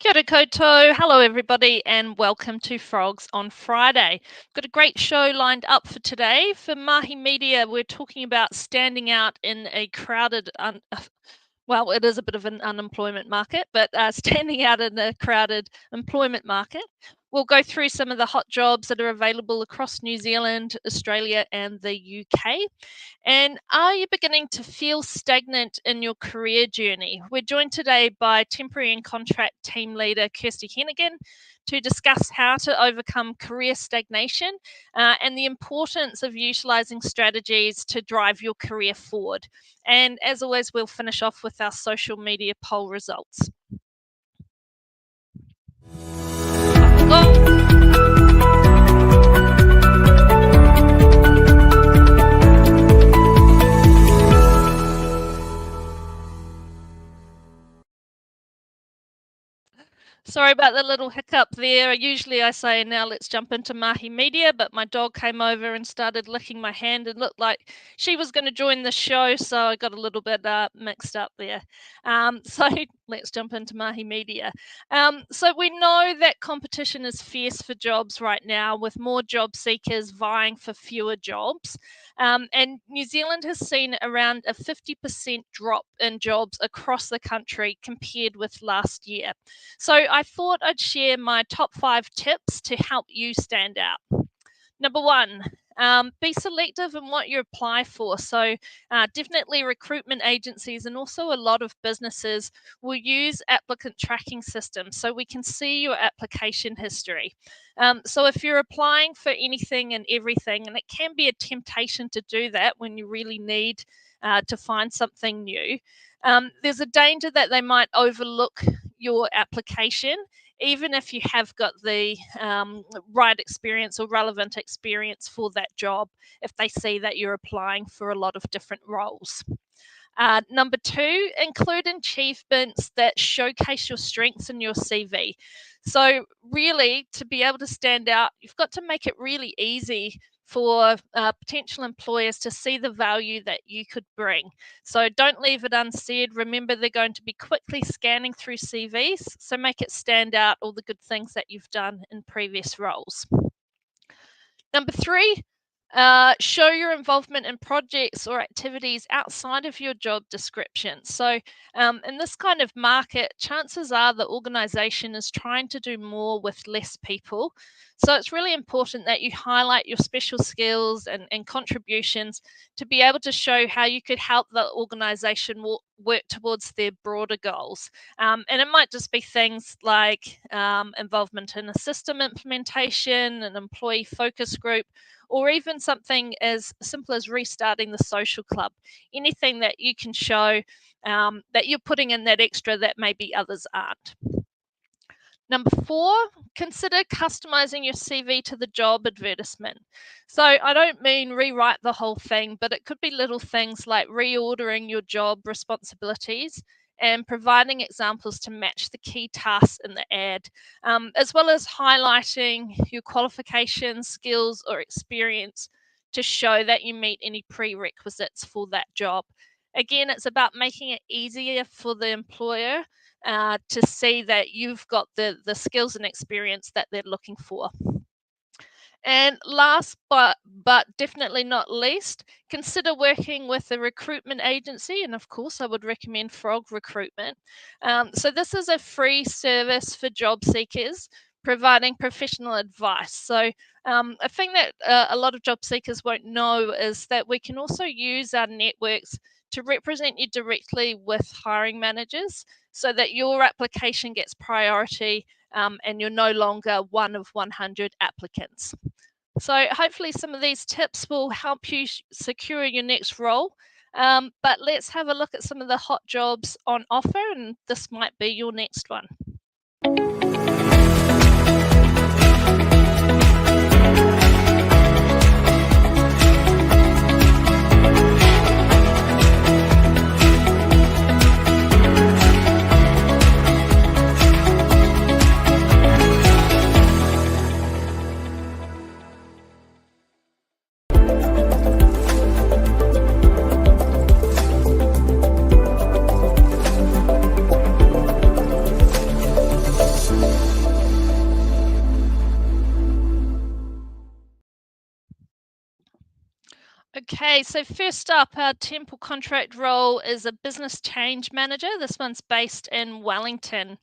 Kia ora koutou. Hello everybody and welcome to Frogs on Friday. Got a great show lined up for today. For Mahi Media, we're talking about standing out in a crowded, well, it is a bit of an unemployment market, but standing out in a crowded employment market. We'll go through some of the hot jobs that are available across New Zealand, Australia and the UK. And are you beginning to feel stagnant in your career journey? We're joined today by temporary and contract team leader Kirsty Henegan to discuss how to overcome career stagnation and the importance of utilising strategies to drive your career forward. And as always, we'll finish off with our social media poll results. Sorry about the little hiccup there. Usually I say, now let's jump into Mahi Media, but my dog came over and started licking my hand and looked like she was going to join the show, so I got a little bit mixed up there. So let's jump into Mahi Media. So we know that competition is fierce for jobs right now, with more job seekers vying for fewer jobs. And New Zealand has seen around a 50% drop in jobs across the country compared with last year. So I thought I'd share my top 5 tips to help you stand out. Number 1, be selective in what you apply for. So definitely recruitment agencies and also a lot of businesses will use applicant tracking systems so we can see your application history. So if you're applying for anything and everything, and it can be a temptation to do that when you really need to find something new, there's a danger that they might overlook your application, even if you have got the right experience or relevant experience for that job, if they see that you're applying for a lot of different roles. Number 2, include achievements that showcase your strengths in your CV. So really, to be able to stand out, you've got to make it really easy for potential employers to see the value that you could bring. So don't leave it unsaid. Remember, they're going to be quickly scanning through CVs, so make it stand out all the good things that you've done in previous roles. Number 3, show your involvement in projects or activities outside of your job description. So in this kind of market, chances are the organisation is trying to do more with less people. So it's really important that you highlight your special skills and contributions to be able to show how you could help the organisation work towards their broader goals. And it might just be things like involvement in a system implementation, an employee focus group, or even something as simple as restarting the social club. Anything that you can show that you're putting in that extra that maybe others aren't. Number 4, consider customizing your CV to the job advertisement. So I don't mean rewrite the whole thing, but it could be little things like reordering your job responsibilities and providing examples to match the key tasks in the ad, as well as highlighting your qualifications, skills, or experience to show that you meet any prerequisites for that job. Again, it's about making it easier for the employer to see that you've got the skills and experience that they're looking for. And last but definitely not least, consider working with a recruitment agency. And of course, I would recommend Frog Recruitment. So this is a free service for job seekers, providing professional advice. So a thing that a lot of job seekers won't know is that we can also use our networks to represent you directly with hiring managers so that your application gets priority and you're no longer one of 100 applicants. So hopefully some of these tips will help you secure your next role. But let's have a look at some of the hot jobs on offer, and this might be your next one. Okay, so first up, our temple contract role is a business change manager. This one's based in Wellington.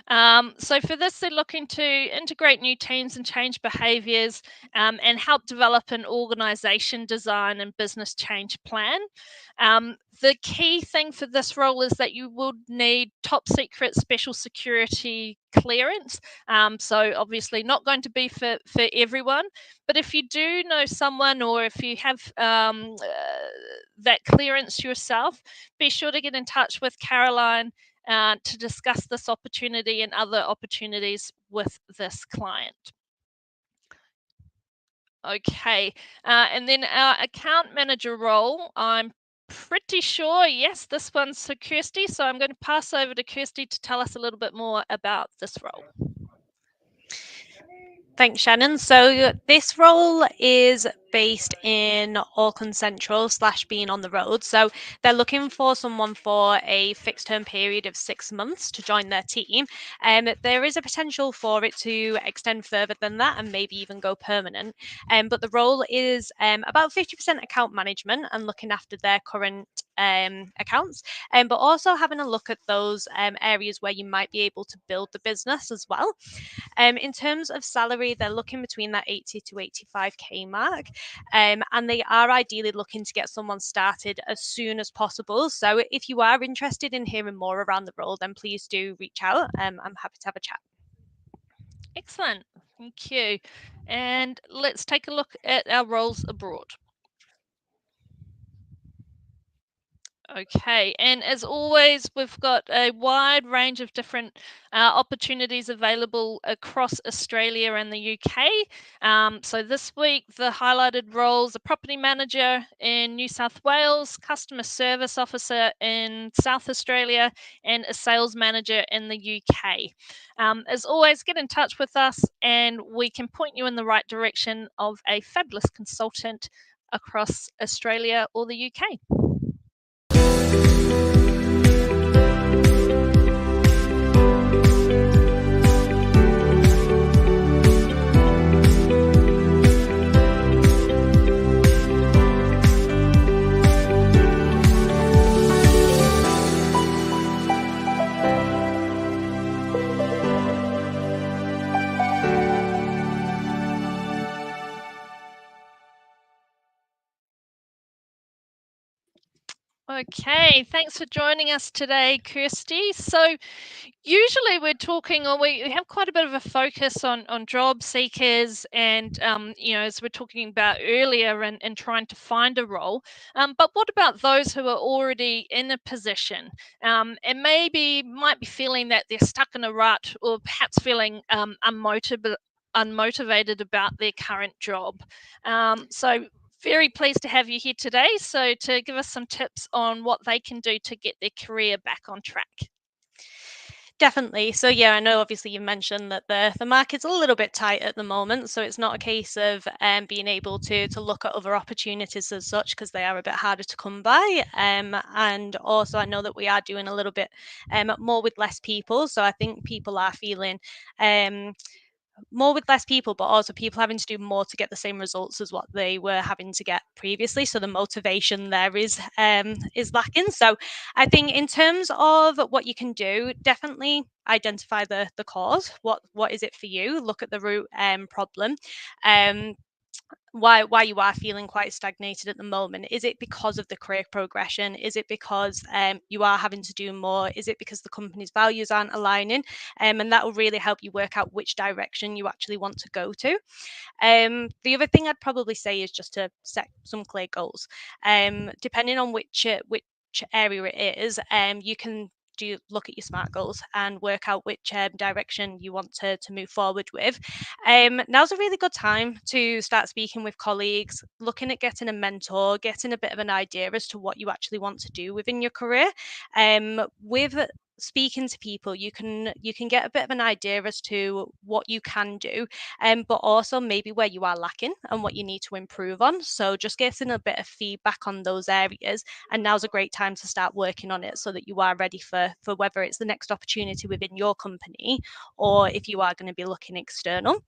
So for this, they're looking to integrate new teams and change behaviours and help develop an organisation design and business change plan. The key thing for this role is that you would need top secret special security clearance. So obviously not going to be for everyone, but if you do know someone or if you have that clearance yourself, be sure to get in touch with Caroline to discuss this opportunity and other opportunities with this client. Okay, and then our account manager role, I'm pretty sure, yes, this one's for Kirsty, so I'm going to pass over to Kirsty to tell us a little bit more about this role. Thanks, Shannon. So this role is based in Auckland Central / being on the road. So they're looking for someone for a fixed term period of 6 months to join their team. There is a potential for it to extend further than that and maybe even go permanent. But the role is about 50% account management and looking after their current accounts, but also having a look at those areas where you might be able to build the business as well. In terms of salary, they're looking between that 80 to 85k mark, and they are ideally looking to get someone started as soon as possible. So if you are interested in hearing more around the role, then please do reach out. I'm happy to have a chat. Excellent, thank you. And let's take a look at our roles abroad. Okay, and as always, we've got a wide range of different opportunities available across Australia and the UK. So this week, the highlighted roles: a property manager in New South Wales, customer service officer in South Australia, and a sales manager in the UK. As always, get in touch with us and we can point you in the right direction of a fabulous consultant across Australia or the UK. Okay, thanks for joining us today, Kirsty. So usually we're talking, or we have quite a bit of a focus on job seekers and, as we're talking about earlier, and trying to find a role. But what about those who are already in a position and maybe might be feeling that they're stuck in a rut, or perhaps feeling unmotivated about their current job? So very pleased to have you here today. So to give us some tips on what they can do to get their career back on track. Definitely. So yeah, I know obviously you mentioned that the market's a little bit tight at the moment. So it's not a case of being able to look at other opportunities as such, because they are a bit harder to come by. And also I know that we are doing a little bit more with less people. So I think people are feeling more with less people, but also people having to do more to get the same results as what they were having to get previously. So the motivation there is lacking. So I think in terms of what you can do, definitely identify the cause. What is it for you? Look at the root problem. Why you are feeling quite stagnated at the moment. Is it because of the career progression? Is it because you are having to do more? Is it because the company's values aren't aligning? And that will really help you work out which direction you actually want to go to. The other thing I'd probably say is just to set some clear goals. Depending on which area it is, you can look at your SMART goals and work out which direction you want to move forward with. Now's a really good time to start speaking with colleagues, looking at getting a mentor, getting a bit of an idea as to what you actually want to do within your career. With speaking to people, you can get a bit of an idea as to what you can do, but also maybe where you are lacking and what you need to improve on. So just getting a bit of feedback on those areas, and now's a great time to start working on it so that you are ready for whether it's the next opportunity within your company or if you are going to be looking external.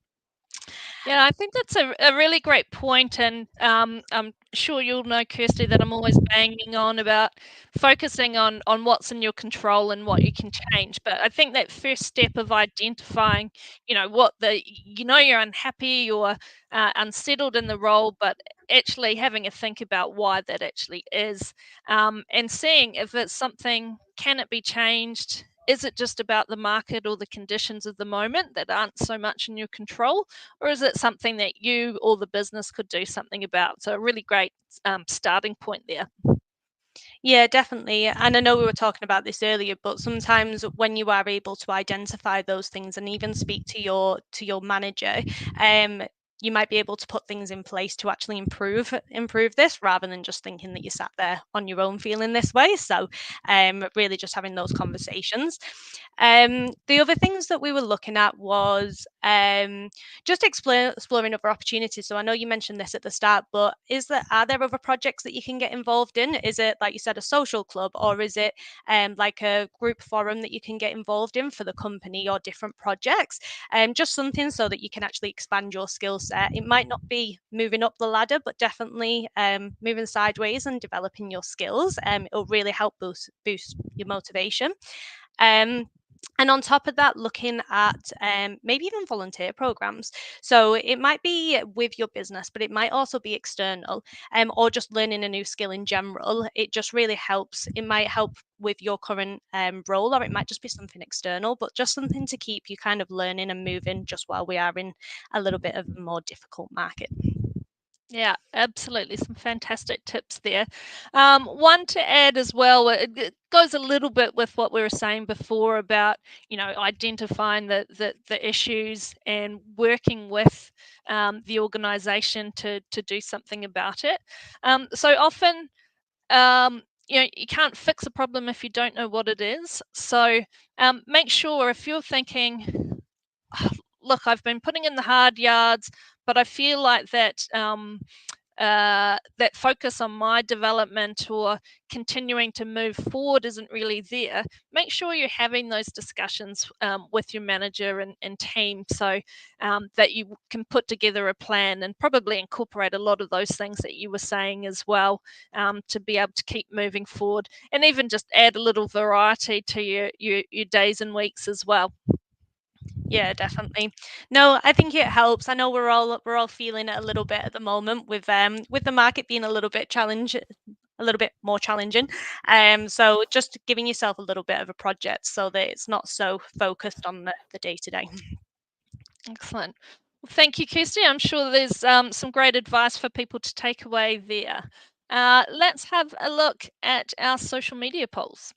Yeah, I think that's a really great point, and I'm sure you'll know, Kirsty, that I'm always banging on about focusing on what's in your control and what you can change. But I think that first step of identifying, what you're unhappy or unsettled in the role, but actually having a think about why that actually is, and seeing if it's something, can it be changed? Is it just about the market or the conditions of the moment that aren't so much in your control? Or is it something that you or the business could do something about? So a really great starting point there. Yeah, definitely. And I know we were talking about this earlier, but sometimes when you are able to identify those things and even speak to your manager, you might be able to put things in place to actually improve this, rather than just thinking that you sat there on your own feeling this way. So really just having those conversations. The other things that we were looking at was just exploring other opportunities. So I know you mentioned this at the start, but are there other projects that you can get involved in? Is it, like you said, a social club, or is it like a group forum that you can get involved in for the company, or different projects? Just something so that you can actually expand your skill set. It might not be moving up the ladder, but definitely moving sideways and developing your skills. It'll really help boost your motivation. And on top of that, looking at maybe even volunteer programs. So it might be with your business, but it might also be external, or just learning a new skill in general. It just really helps. It might help with your current role, or it might just be something external, but just something to keep you kind of learning and moving just while we are in a little bit of a more difficult market. Yeah, absolutely. Some fantastic tips there. One to add as well, it goes a little bit with what we were saying before about, identifying the issues and working with the organisation to do something about it. So often, you can't fix a problem if you don't know what it is. So make sure, if you're thinking, look, I've been putting in the hard yards, but I feel like that that focus on my development or continuing to move forward isn't really there. Make sure you're having those discussions with your manager and team, so that you can put together a plan and probably incorporate a lot of those things that you were saying as well, to be able to keep moving forward, and even just add a little variety to your days and weeks as well. Yeah, definitely. No, I think it helps. I know we're all feeling it a little bit at the moment with the market being a little bit more challenging. So just giving yourself a little bit of a project so that it's not so focused on the day to day. Excellent. Well, thank you, Kirsty. I'm sure there's some great advice for people to take away there. Let's have a look at our social media polls.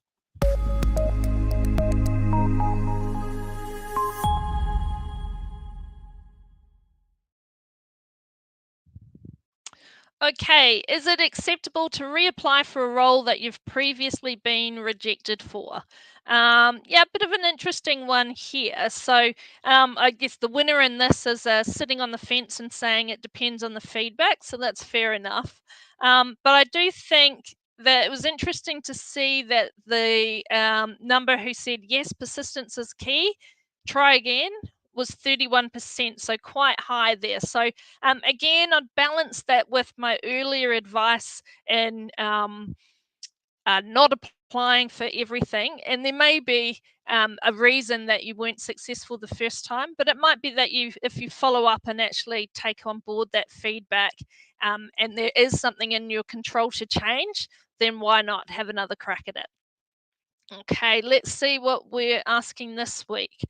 Okay, is it acceptable to reapply for a role that you've previously been rejected for? Yeah, a bit of an interesting one here. So I guess the winner in this is sitting on the fence and saying it depends on the feedback. So that's fair enough. But I do think that it was interesting to see that the number who said yes, persistence is key, try again, was 31%, so quite high there. So again, I'd balance that with my earlier advice in not applying for everything. And there may be a reason that you weren't successful the first time, but it might be that if you follow up and actually take on board that feedback, and there is something in your control to change, then why not have another crack at it? Okay, let's see what we're asking this week.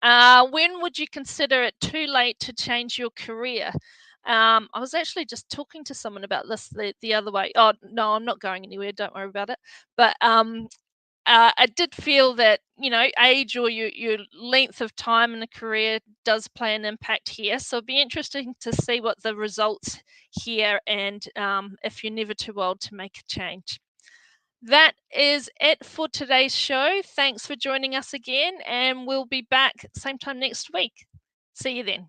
When would you consider it too late to change your career? I was actually just talking to someone about this the other way. Oh, no, I'm not going anywhere. Don't worry about it. But I did feel that, age or your length of time in a career does play an impact here. So it'd be interesting to see what the results here, and if you're never too old to make a change. That is it for today's show. Thanks for joining us again, and we'll be back same time next week. See you then.